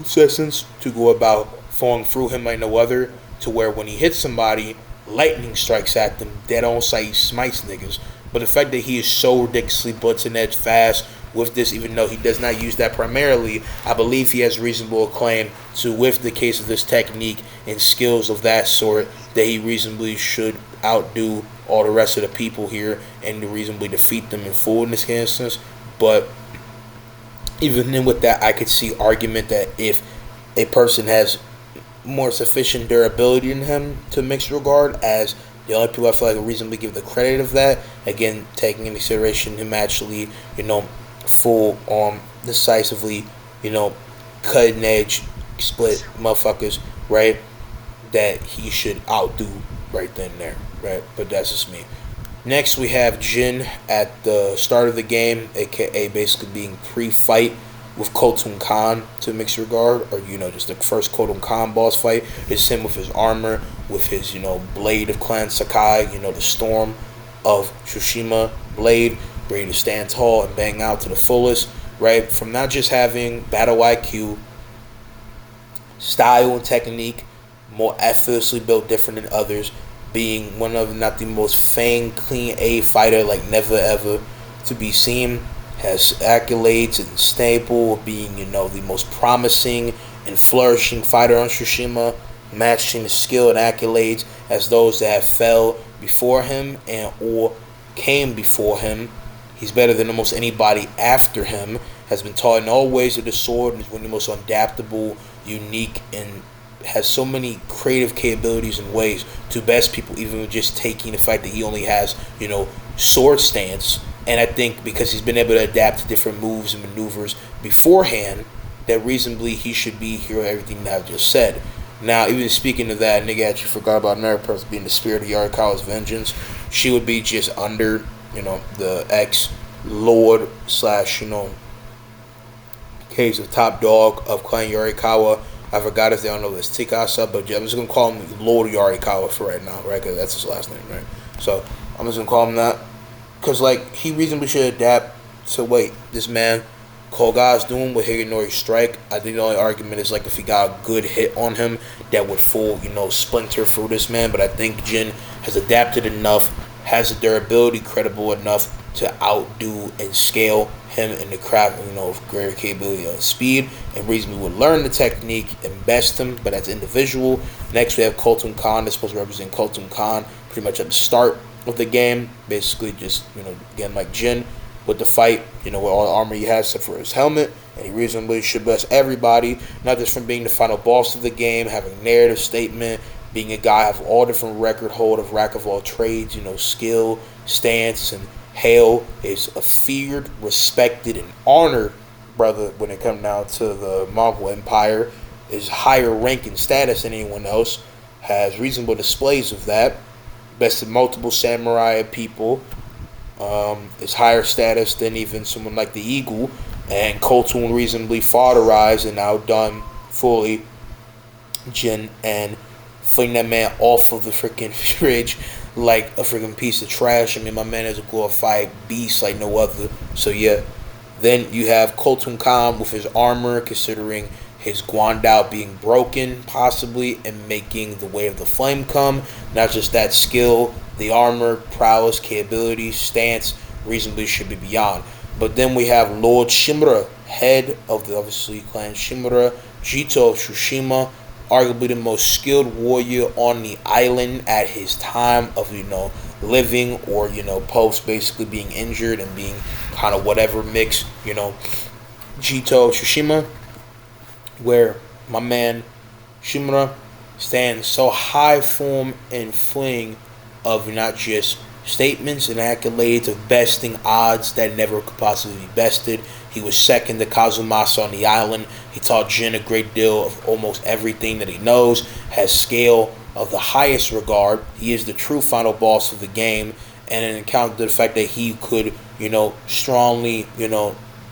assistance to go about falling through him like no other, to where when he hits somebody, lightning strikes at them, dead on sight, he smites niggas. But the fact that he is so ridiculously button edge fast with this, even though he does not use that primarily, I believe he has reasonable claim to, with the case of this technique and skills of that sort, that he reasonably should outdo all the rest of the people here and to reasonably defeat them in full in this instance. But even then with that, I could see argument that if a person has more sufficient durability in him to mixed regard, as the only people I feel like will reasonably give the credit of that, again, taking into consideration him actually, full decisively, cutting edge split motherfuckers, right, that he should outdo right then and there, right? But that's just me. Next, we have Jin at the start of the game, aka basically being pre-fight with Khotun Khan to mixed regard, or just the first Khotun Khan boss fight. It's him with his armor, with his blade of Clan Sakai, the storm of Tsushima Blade, ready to stand tall and bang out to the fullest, right? From not just having battle IQ, style and technique, more effortlessly built different than others, being one of not the most fang clean A fighter like never ever to be seen, has accolades and staple of being, the most promising and flourishing fighter on Tsushima, matching the skill and accolades as those that have fell before him and or came before him. He's better than almost anybody after him, has been taught in all ways of the sword, and is one of the most adaptable, unique, and has so many creative capabilities and ways to best people, even with just taking the fact that he only has, sword stance. And I think because he's been able to adapt to different moves and maneuvers beforehand, that reasonably he should be here, everything that I've just said. Now, even speaking of that, nigga actually forgot about another person being the spirit of Yarikawa's vengeance. She would be just under, the ex-lord slash, case of top dog of Clan Yarikawa. I forgot his name, I don't know if it's Tikasa, but I'm just going to call him Lord Yarikawa for right now, right? Because that's his last name, right? So, I'm just going to call him that. Because, he reasonably should adapt to, this man, Koga's doing with Higanori's strike. I think the only argument is, if he got a good hit on him, that would full, splinter through this man. But I think Jin has adapted enough, has the durability credible enough to outdo and scale him in the craft, of greater capability and speed, and reasonably would learn the technique and best him, but as individual. Next, we have Khotun Khan that's supposed to represent Khotun Khan pretty much at the start of the game. Basically, just, again, like Jin with the fight, with all the armor he has except for his helmet, and he reasonably should bless everybody, not just from being the final boss of the game, having narrative statement, being a guy of all different record hold of rack of all trades, skill, stance, and hail, is a feared, respected, and honored brother when it comes down to the Mongol Empire, is higher rank and status than anyone else, has reasonable displays of that, bested multiple samurai people, is higher status than even someone like the Eagle, and Khotun reasonably fatherized and outdone fully Jin and fling that man off of the freaking bridge like a freaking piece of trash. I mean, my man is a glorified beast like no other. So yeah, then you have Khotun Khan with his armor, considering his Guandao being broken possibly, and making the way of the flame come. Not just that, skill, the armor, prowess, capability, stance, reasonably should be beyond. But then we have Lord Shimura, head of the obviously clan Shimura, Jito of Tsushima, arguably the most skilled warrior on the island at his time of, living or, post basically being injured and being kind of whatever mix, Jito of Tsushima, where my man Shimura stands so high form and fling of not just statements and accolades of besting odds that never could possibly be bested. He was second to Kazumasa on the island. He taught Jin a great deal of almost everything that he knows, has scale of the highest regard. He is the true final boss of the game, and an encounter to the fact that he could, strongly,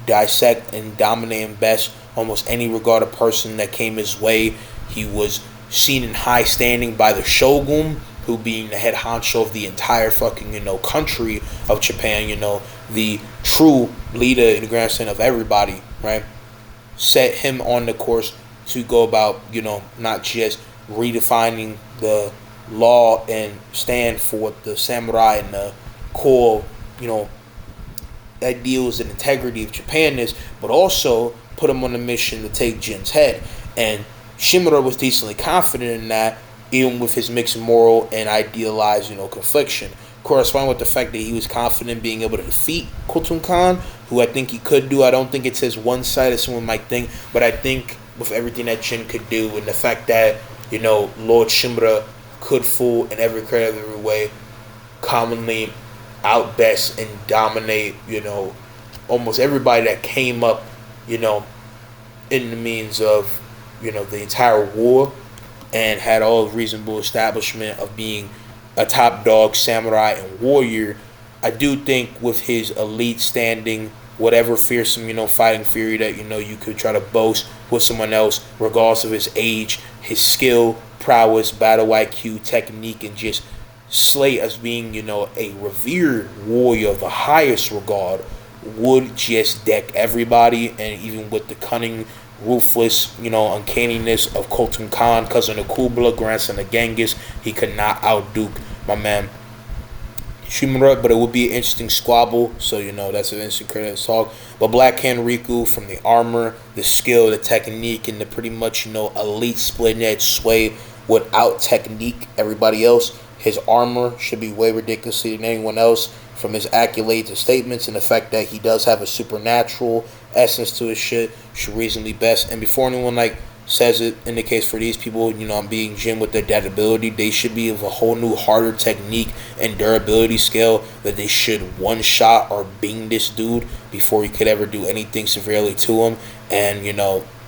dissect and dominate and best almost any regarded person that came his way. He was seen in high standing by the Shogun, who being the head honcho of the entire fucking, country of Japan, the true leader in the grandstand of everybody, right? Set him on the course to go about, not just redefining the law and stand for what the samurai and the core, ideals and integrity of Japan is, but also put him on a mission to take Jin's head. And Shimura was decently confident in that, even with his mixed moral and idealized, confliction. Corresponding with the fact that he was confident in being able to defeat Khotun Khan, who I think he could do. I don't think it's as one-sided as someone might think, but I think with everything that Jin could do and the fact that, Lord Shimura could fool in every credible way, commonly outbest and dominate, almost everybody that came up, in the means of, the entire war, and had all reasonable establishment of being a top dog samurai and warrior. I do think with his elite standing, whatever fearsome, fighting fury that, you could try to boast with someone else, regardless of his age, his skill, prowess, battle IQ, technique, and just slate as being, a revered warrior of the highest regard, would just deck everybody, and even with the cunning, ruthless, uncanniness of Khotun Khan, cousin of Kubla, grandson of Genghis, he could not outduke my man Shimura, but it would be an interesting squabble. So, that's an interesting credit talk. But Black Hand Riku, from the armor, the skill, the technique, and the pretty much, elite split edge sway without technique, everybody else, his armor should be way ridiculously than anyone else, from his accolades and statements, and the fact that he does have a supernatural essence to his shit, should reasonably best. And before anyone says it indicates for these people, I'm being Jin with their adaptability, they should be of a whole new harder technique and durability scale that they should one shot or bing this dude before he could ever do anything severely to him. And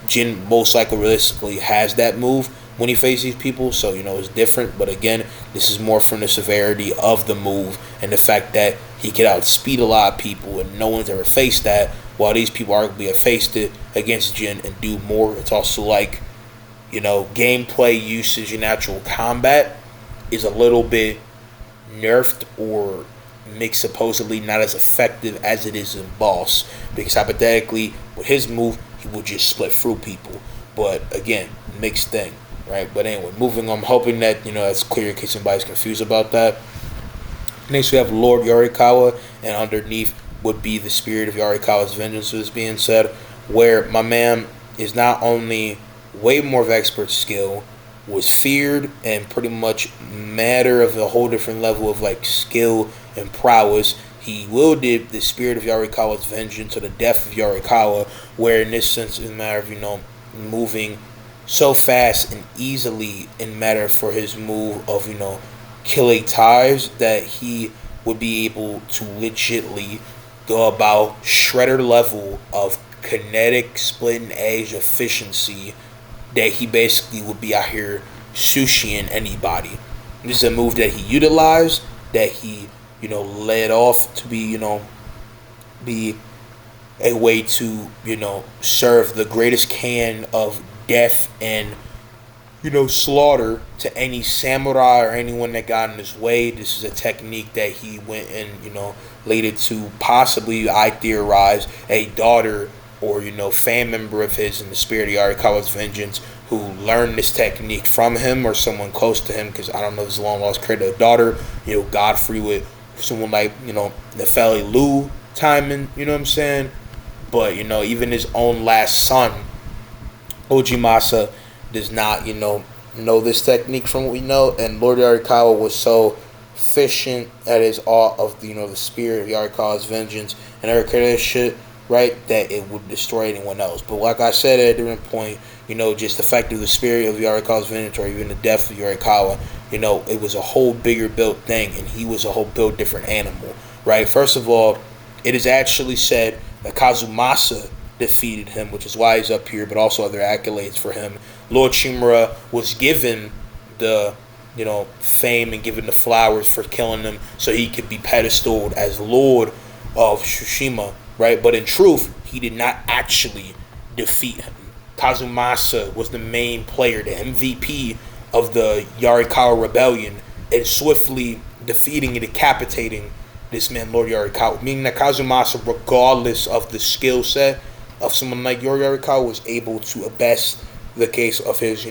Jin most likely realistically has that move when he faces these people, so it's different. But again, this is more from the severity of the move and the fact that he could outspeed a lot of people, and no one's ever faced that, while these people arguably have faced it against Jin and do more. It's also gameplay usage in actual combat is a little bit nerfed or makes supposedly not as effective as it is in boss, because hypothetically with his move he would just split through people. But again, mixed thing, right? But anyway, moving on. I'm hoping that that's clear in case anybody's confused about that. Next we have Lord Yorikawa, and underneath would be the spirit of Yorikawa's vengeance, as being said, where my man is not only way more of expert skill, was feared, and pretty much matter of a whole different level of skill and prowess. He wielded the spirit of Yorikawa's vengeance, or the death of Yorikawa, where in this sense it's a matter of moving so fast and easily, in matter for his move of killing ties, that he would be able to legitly go about shredder level of kinetic split and edge efficiency, that he basically would be out here sushiing anybody. This is a move that he utilized, that he led off to be be a way to serve the greatest can of death and slaughter to any samurai or anyone that got in his way. This is a technique that he went and laid it to, possibly, I theorize, a daughter or fan member of his in the spirit of Yorikawa's vengeance, who learned this technique from him or someone close to him, because I don't know if his long lost created a daughter, Godfrey, with someone like Nefeli Lu timing, what I'm saying. But even his own last son, Ojimasa, does not know this technique from what we know. And Lord Yorikawa was so efficient at his art of the spirit of Yorikawa's vengeance and every shit, right, that it would destroy anyone else. But like I said at a different point, just the fact of the spirit of Yorikawa's vengeance, or even the death of Yorikawa, it was a whole bigger built thing, and he was a whole built different animal, right? First of all, it is actually said that Kazumasa defeated him, which is why he's up here, but also other accolades for him. Lord Shimura was given the fame and given the flowers for killing him, so he could be pedestaled as Lord of Tsushima, right? But in truth, he did not actually defeat him. Kazumasa was the main player, the MVP of the Yorikawa rebellion, and swiftly defeating and decapitating this man, Lord Yorikawa. Meaning that Kazumasa, regardless of the skill set of someone like Lord Yorikawa, was able to best the case of his,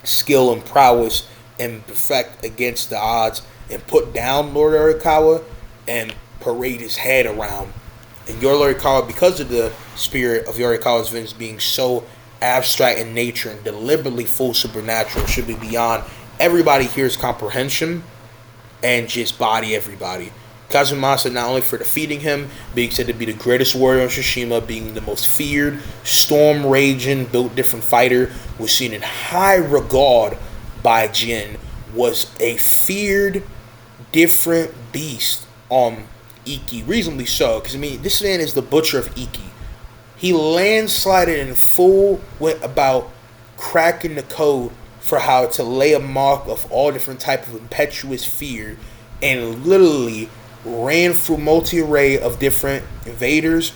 skill and prowess and perfect against the odds, and put down Lord Yorikawa and parade his head around. And Yorikawa, because of the spirit of Yorikawa's vengeance being so abstract in nature and deliberately full supernatural, should be beyond everybody here's comprehension, and just body everybody. Kazumasa, not only for defeating him, being said to be the greatest warrior on Tsushima, being the most feared, storm-raging, built different fighter, was seen in high regard by Jin, was a feared, different beast on Iki. Reasonably so, because this man is the butcher of Iki. He landslided in full, went about cracking the code for how to lay a mark of all different type of impetuous fear, and literally ran through multi-array of different invaders,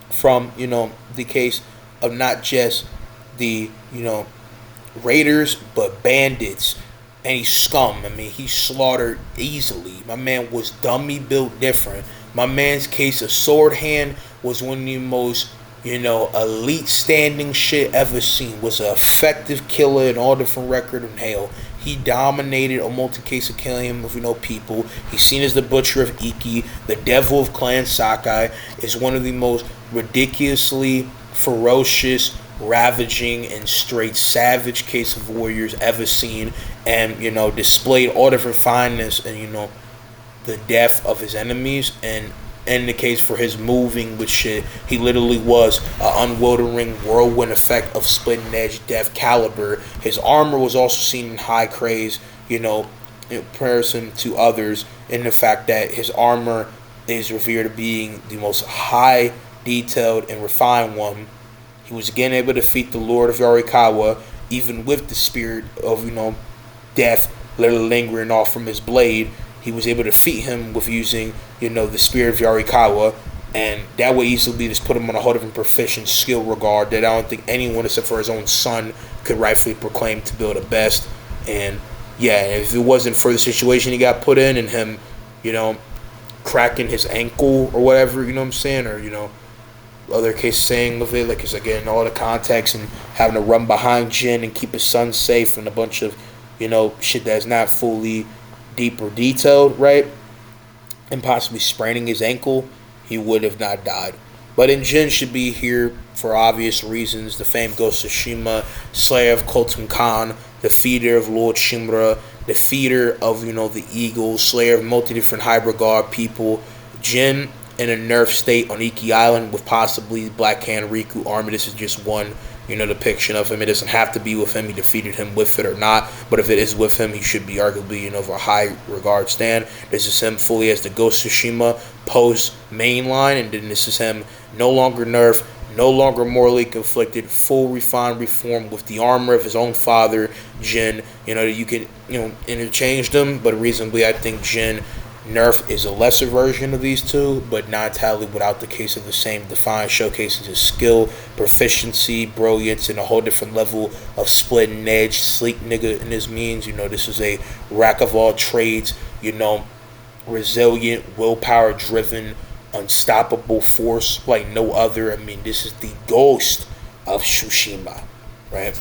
from the case of not just the raiders, but bandits and he's scum. I mean, he slaughtered easily. My man was dummy built different. My man's case of sword hand was one of the most, elite standing shit ever seen. Was an effective killer in all different record and hell. He dominated a multi-case of killing him with, people. He's seen as the butcher of Iki, the devil of Clan Sakai. Is one of the most ridiculously ferocious, ravaging, and straight savage case of warriors ever seen. And, displayed all different fineness and, the death of his enemies, and in the case for his moving with shit, he literally was an unwildering whirlwind effect of splitting edge death caliber. His armor was also seen in high praise, in comparison to others, in the fact that his armor is revered as being the most high detailed and refined one. He was again able to defeat the Lord of Yarikawa, even with the spirit of, death literally lingering off from his blade. He was able to defeat him with using, the spirit of Yarikawa, and that would easily just put him on a whole different proficient skill regard that I don't think anyone except for his own son could rightfully proclaim to be the best. And yeah, if it wasn't for the situation he got put in and him, cracking his ankle or whatever, what I'm saying, or other cases saying of it, like it's again all the context and having to run behind Jin and keep his son safe and a bunch of, shit that's not fully deep or detailed, right? And possibly spraining his ankle, he would have not died. But in Jin should be here for obvious reasons. The famed Ghost of Tsushima, Slayer of Khotun Khan, defeater of Lord Shimura, defeater of, the Eagle, Slayer of multi different hybrid guard people. Jin in a nerf state on Iki Island with possibly Black Hand Riku army. This is just one, depiction of him. It doesn't have to be with him. He defeated him with it or not. But if it is with him, he should be arguably, of a high regard stand. This is him fully as the Ghost of Tsushima post mainline. And then this is him no longer nerfed, no longer morally conflicted, full refined reform with the armor of his own father, Jin. You can, interchange them. But reasonably, I think Jin Nerf is a lesser version of these two, but not entirely without the case of the same defined showcases his skill, proficiency, brilliance, and a whole different level of splitting edge, sleek nigga in his means. This is a rack of all trades, resilient, willpower driven, unstoppable force like no other. I mean, this is the Ghost of Tsushima, right?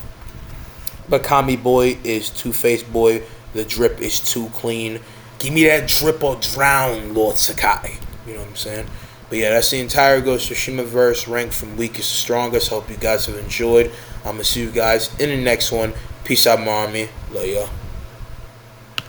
But Kami Boy is Two-Faced Boy. The drip is too clean. Give me that drip or drown, Lord Sakai. You know what I'm saying? But yeah, that's the entire Ghost of Tsushima verse, ranked from weakest to strongest. Hope you guys have enjoyed. I'm going to see you guys in the next one. Peace out, my army. Love y'all.